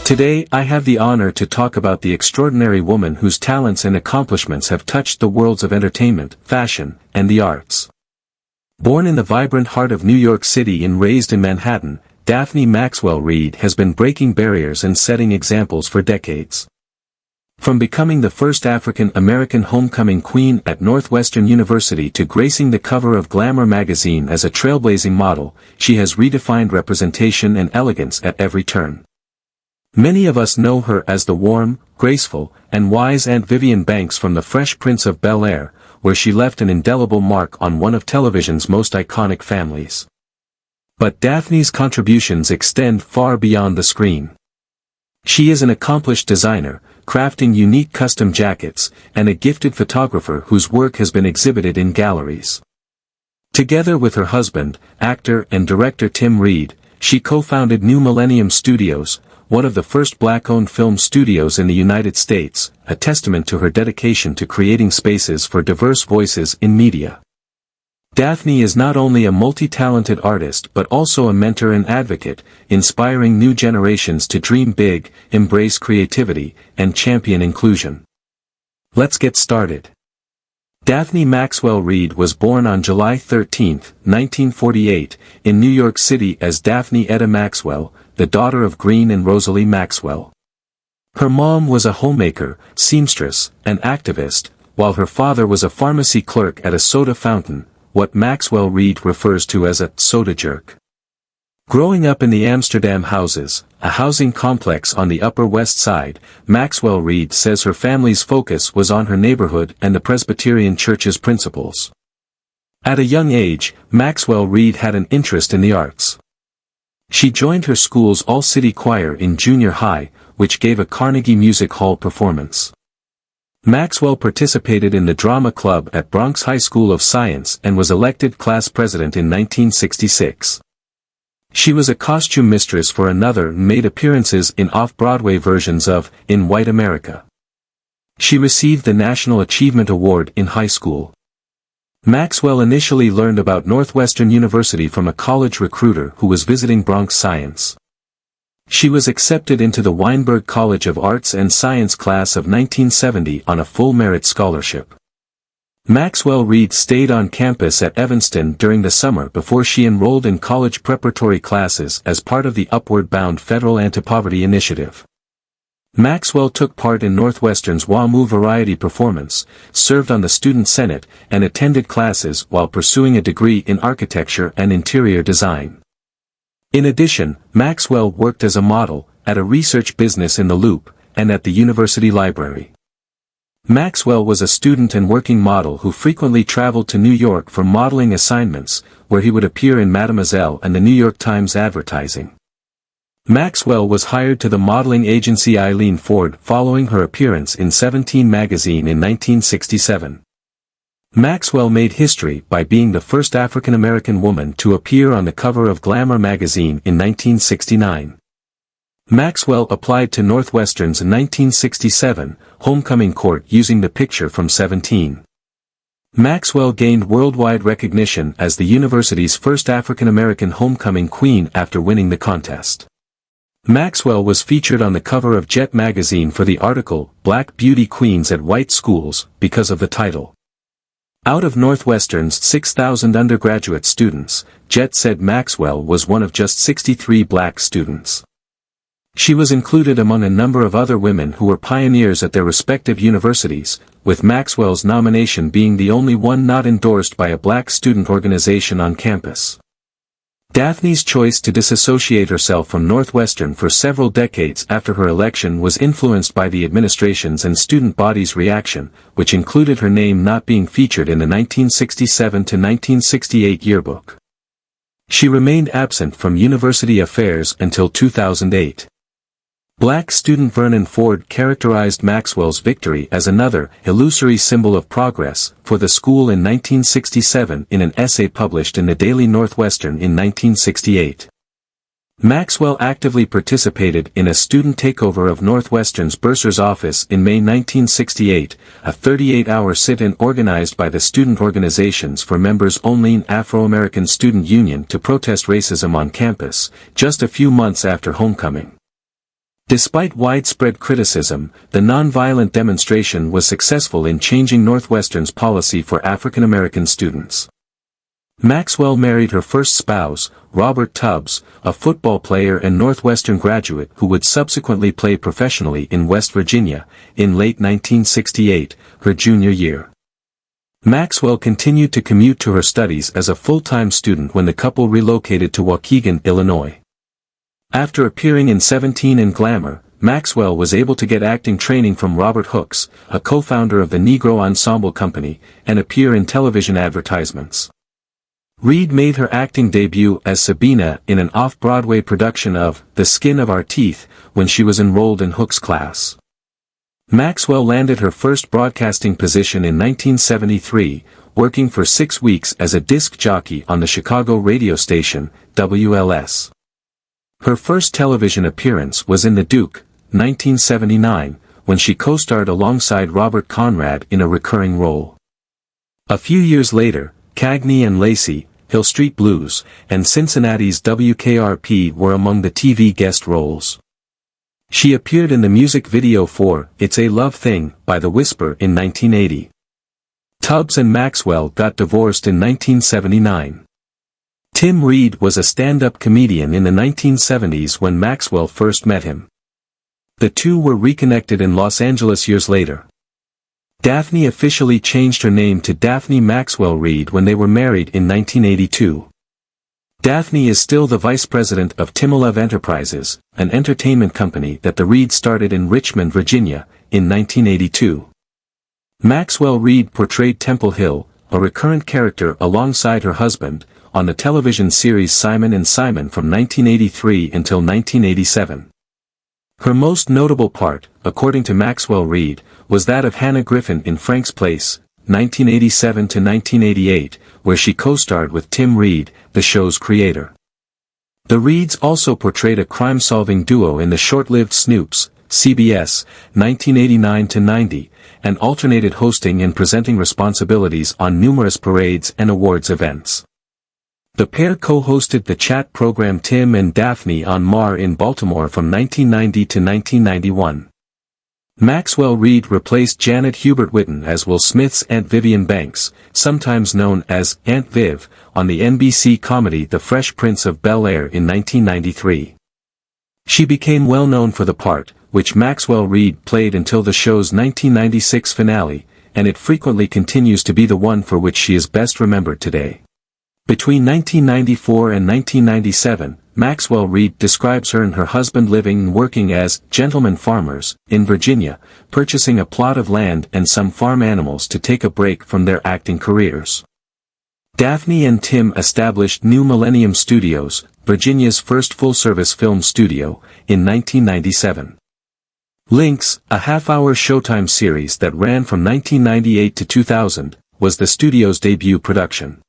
Today I have the honor to talk about the extraordinary woman whose talents and accomplishments have touched the worlds of entertainment, fashion, and the arts. Born in the vibrant heart of New York City and raised in Manhattan, Daphne Maxwell Reid has been breaking barriers and setting examples for decades. From becoming the first African-American homecoming queen at Northwestern University to gracing the cover of Glamour magazine as a trailblazing model, she has redefined representation and elegance at every turn. Many of us know her as the warm, graceful, and wise Aunt Vivian Banks from The Fresh Prince of Bel-Air, where she left an indelible mark on one of television's most iconic families. But Daphne's contributions extend far beyond the screen. She is an accomplished designer, crafting unique custom jackets, and a gifted photographer whose work has been exhibited in galleries. Together with her husband, actor and director Tim Reid, she co-founded New Millennium Studios, one of the first black-owned film studios in the United States, a testament to her dedication to creating spaces for diverse voices in media. Daphne is not only a multi-talented artist but also a mentor and advocate, inspiring new generations to dream big, embrace creativity, and champion inclusion. Let's get started. Daphne Maxwell Reid was born on July 13, 1948, in New York City as Daphne Etta Maxwell, the daughter of Green and Rosalie Maxwell. Her mom was a homemaker, seamstress, and activist, while her father was a pharmacy clerk at a soda fountain, what Maxwell Reid refers to as a soda jerk. Growing up in the Amsterdam Houses, a housing complex on the Upper West Side, Maxwell Reid says her family's focus was on her neighborhood and the Presbyterian Church's principles. At a young age, Maxwell Reid had an interest in the arts. She joined her school's all-city choir in junior high, which gave a Carnegie Music Hall performance. Maxwell participated in the drama club at Bronx High School of Science and was elected class president in 1966. She was a costume mistress for another and made appearances in off-Broadway versions of In White America. She received the National Achievement Award in high school. Maxwell initially learned about Northwestern University from a college recruiter who was visiting Bronx Science. She was accepted into the Weinberg College of Arts and Science class of 1970 on a full merit scholarship. Maxwell Reid stayed on campus at Evanston during the summer before she enrolled in college preparatory classes as part of the Upward Bound Federal Anti-Poverty Initiative. Maxwell took part in Northwestern's WAMU Variety Performance, served on the Student Senate, and attended classes while pursuing a degree in architecture and interior design. In addition, Maxwell worked as a model, at a research business in the Loop, and at the university library. Maxwell was a student and working model who frequently traveled to New York for modeling assignments, where he would appear in Mademoiselle and the New York Times advertising. Maxwell was hired to the modeling agency Eileen Ford following her appearance in 17 magazine in 1967. Maxwell made history by being the first African-American woman to appear on the cover of Glamour magazine in 1969. Maxwell applied to Northwestern's 1967 homecoming court using the picture from 17. Maxwell gained worldwide recognition as the university's first African-American homecoming queen after winning the contest. Maxwell was featured on the cover of Jet magazine for the article, Black Beauty Queens at White Schools, because of the title. Out of Northwestern's 6,000 undergraduate students, Jet said Maxwell was one of just 63 black students. She was included among a number of other women who were pioneers at their respective universities, with Maxwell's nomination being the only one not endorsed by a black student organization on campus. Daphne's choice to disassociate herself from Northwestern for several decades after her election was influenced by the administration's and student body's reaction, which included her name not being featured in the 1967 to 1968 yearbook. She remained absent from university affairs until 2008. Black student Vernon Ford characterized Maxwell's victory as another illusory symbol of progress for the school in 1967 in an essay published in the Daily Northwestern in 1968. Maxwell actively participated in a student takeover of Northwestern's bursar's office in May 1968, a 38-hour sit-in organized by the student organizations for members-only Afro-American Student Union to protest racism on campus, just a few months after homecoming. Despite widespread criticism, the nonviolent demonstration was successful in changing Northwestern's policy for African American students. Maxwell married her first spouse, Robert Tubbs, a football player and Northwestern graduate who would subsequently play professionally in West Virginia, in late 1968, her junior year. Maxwell continued to commute to her studies as a full-time student when the couple relocated to Waukegan, Illinois. After appearing in 17 and Glamour, Maxwell was able to get acting training from Robert Hooks, a co-founder of the Negro Ensemble Company, and appear in television advertisements. Reid made her acting debut as Sabina in an off-Broadway production of The Skin of Our Teeth when she was enrolled in Hooks' class. Maxwell landed her first broadcasting position in 1973, working for 6 weeks as a disc jockey on the Chicago radio station, WLS. Her first television appearance was in The Duke, 1979, when she co-starred alongside Robert Conrad in a recurring role. A few years later, Cagney and Lacey, Hill Street Blues, and Cincinnati's WKRP were among the TV guest roles. She appeared in the music video for It's a Love Thing by The Whisper in 1980. Tubbs and Maxwell got divorced in 1979. Tim Reid was a stand-up comedian in the 1970s when Maxwell first met him. The two were reconnected in Los Angeles years later. Daphne officially changed her name to Daphne Maxwell Reid when they were married in 1982. Daphne is still the vice president of Timolev Enterprises, an entertainment company that the Reids started in Richmond, Virginia, in 1982. Maxwell Reid portrayed Temple Hill, a recurrent character alongside her husband, on the television series Simon and Simon from 1983 until 1987. Her most notable part, according to Maxwell Reid, was that of Hannah Griffin in Frank's Place, 1987 to 1988, where she co-starred with Tim Reid, the show's creator. The Reids also portrayed a crime-solving duo in the short-lived Snoops, CBS, 1989 to 90, and alternated hosting and presenting responsibilities on numerous parades and awards events. The pair co-hosted the chat program Tim and Daphne on MAR in Baltimore from 1990 to 1991. Maxwell Reid replaced Janet Hubert Whitten as Will Smith's Aunt Vivian Banks, sometimes known as Aunt Viv, on the NBC comedy The Fresh Prince of Bel-Air in 1993. She became well known for the part, which Maxwell Reid played until the show's 1996 finale, and it frequently continues to be the one for which she is best remembered today. Between 1994 and 1997, Maxwell Reid describes her and her husband living and working as gentlemen farmers in Virginia, purchasing a plot of land and some farm animals to take a break from their acting careers. Daphne and Tim established New Millennium Studios, Virginia's first full-service film studio, in 1997. Lynx, a half-hour Showtime series that ran from 1998 to 2000, was the studio's debut production.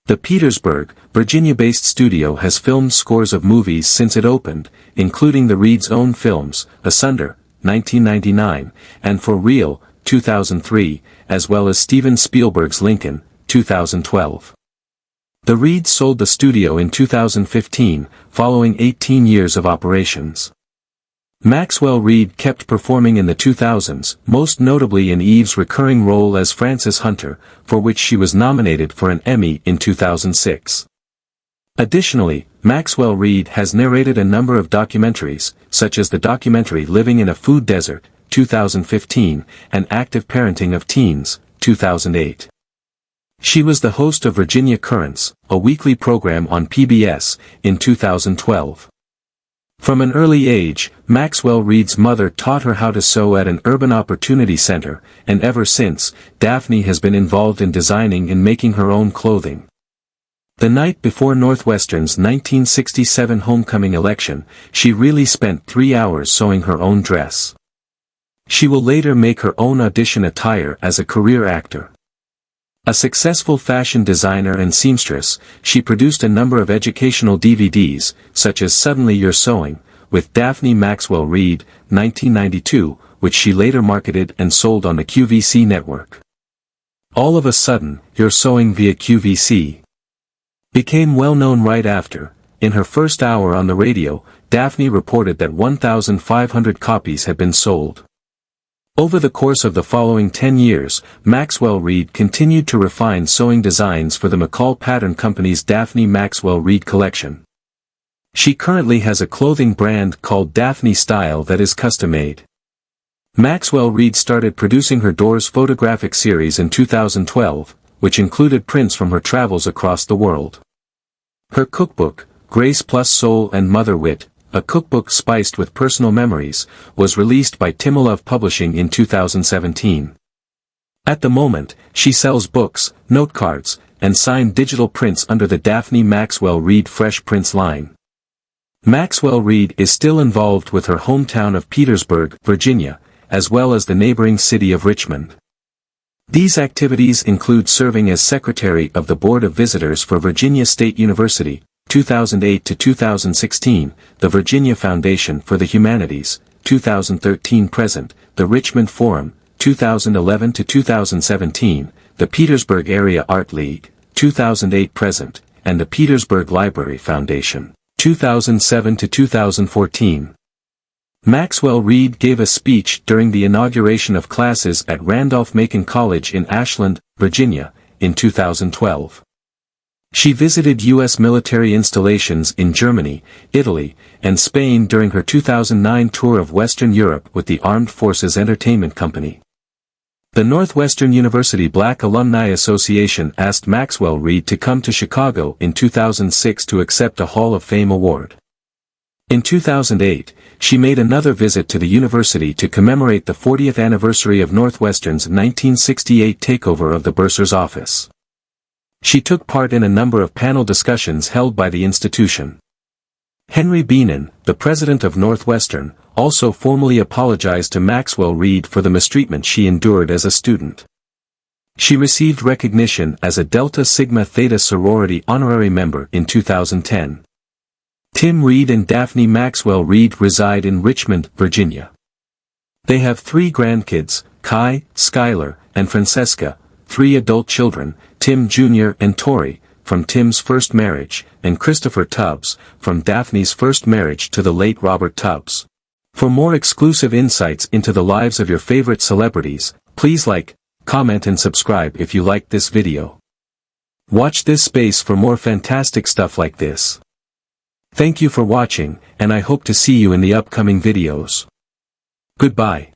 The Petersburg, Virginia-based studio has filmed scores of movies since it opened, including the Reids' own films, Asunder, 1999, and For Real, 2003, as well as Steven Spielberg's Lincoln, 2012. The Reids sold the studio in 2015, following 18 years of operations. Maxwell Reid kept performing in the 2000s, most notably in Eve's recurring role as Frances Hunter, for which she was nominated for an Emmy in 2006. Additionally, Maxwell Reid has narrated a number of documentaries, such as the documentary Living in a Food Desert, 2015, and Active Parenting of Teens, 2008. She was the host of Virginia Currents, a weekly program on PBS, in 2012. From an early age, Maxwell Reid's mother taught her how to sew at an urban opportunity center, and ever since, Daphne has been involved in designing and making her own clothing. The night before Northwestern's 1967 homecoming election, she really spent 3 hours sewing her own dress. She will later make her own audition attire as a career actor. A successful fashion designer and seamstress, she produced a number of educational DVDs, such as Suddenly You're Sewing, with Daphne Maxwell Reid, 1992, which she later marketed and sold on the QVC network. All of a Sudden, You're Sewing via QVC became well known right after, in her first hour on the radio, Daphne reported that 1,500 copies had been sold. Over the course of the following 10 years, Maxwell Reid continued to refine sewing designs for the McCall Pattern Company's Daphne Maxwell Reid collection. She currently has a clothing brand called Daphne Style that is custom-made. Maxwell Reid started producing her Doors photographic series in 2012, which included prints from her travels across the world. Her cookbook, Grace Plus Soul and Mother Wit, a cookbook spiced with personal memories, was released by Timolove Publishing in 2017. At the moment, she sells books, note cards, and signed digital prints under the Daphne Maxwell Reid Fresh Prints line. Maxwell Reid is still involved with her hometown of Petersburg, Virginia, as well as the neighboring city of Richmond. These activities include serving as Secretary of the Board of Visitors for Virginia State University, 2008 to 2016, the Virginia Foundation for the Humanities, 2013-present, the Richmond Forum, 2011 to 2017, the Petersburg Area Art League, 2008-present, and the Petersburg Library Foundation, 2007 to 2014. Maxwell Reid gave a speech during the inauguration of classes at Randolph-Macon College in Ashland, Virginia, in 2012. She visited U.S. military installations in Germany, Italy, and Spain during her 2009 tour of Western Europe with the Armed Forces Entertainment Company. The Northwestern University Black Alumni Association asked Maxwell Reid to come to Chicago in 2006 to accept a Hall of Fame award. In 2008, she made another visit to the university to commemorate the 40th anniversary of Northwestern's 1968 takeover of the bursar's office. She took part in a number of panel discussions held by the institution. Henry Beenan, the president of Northwestern, also formally apologized to Maxwell Reid for the mistreatment she endured as a student. She received recognition as a Delta Sigma Theta sorority honorary member in 2010. Tim Reid and Daphne Maxwell Reid reside in Richmond, Virginia. They have 3 grandkids, Kai, Skylar, and Francesca, 3 adult children, Tim Jr. and Tori, from Tim's first marriage, and Christopher Tubbs, from Daphne's first marriage to the late Robert Tubbs. For more exclusive insights into the lives of your favorite celebrities, please like, comment and subscribe if you liked this video. Watch this space for more fantastic stuff like this. Thank you for watching, and I hope to see you in the upcoming videos. Goodbye.